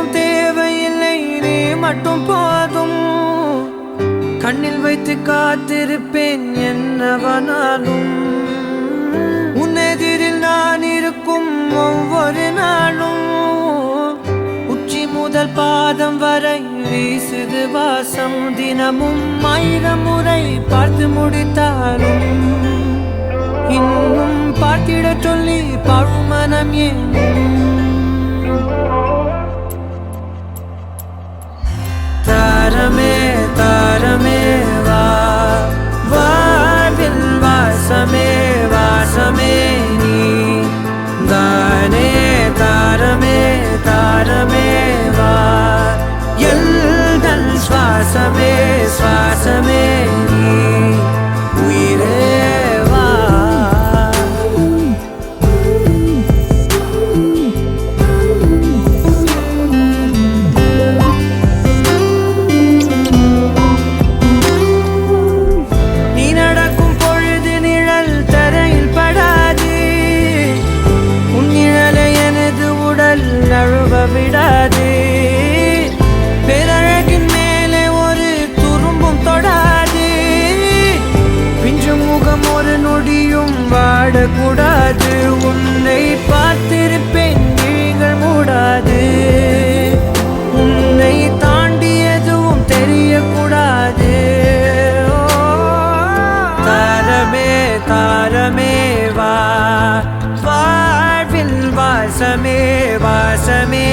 எதுவும் தேவையில்லை, நீ மட்டும் போதும். கண்ணில் வைத்து காத்திருப்பேன் என்னவனாலும். உன்னெதிரில் நான் இருக்கும் ஒவ்வொரு நாளும். உச்சி முதல் பாதம் வரை வீசுது வாசம். தினமும் 1000 முறை பார்த்து முடித்தாலும் இன்னும் பார்த்திட சொல்லி பழுமனம் ஏன்? தாரமே தாரமே வா, வாழ்வில் வாசமே வாசமே நீ தானே. தாரமே தாரமே வா, எல்தன் சுவாசமே சுவாசமே நீ உயிரே வா. நீ நடக்கும் பொழுது நிழல் தரையில் படாது. உன் நிழலை எனது உடல் நழுவ விடாது. பேரழகின் மேலே ஒரு துரும்பும் தொடாது. பிஞ்சு முகம் ஒரு நொடியும் வாடக்கூடாது. உன்னை பார்த்திருப்பேன் விழிகள் மூடாது. உன்னை தாண்டி எதுவும் தெரியக்கூடாது. தாரமே தாரமே வா, வாழ்வில் வாசமே வாசமே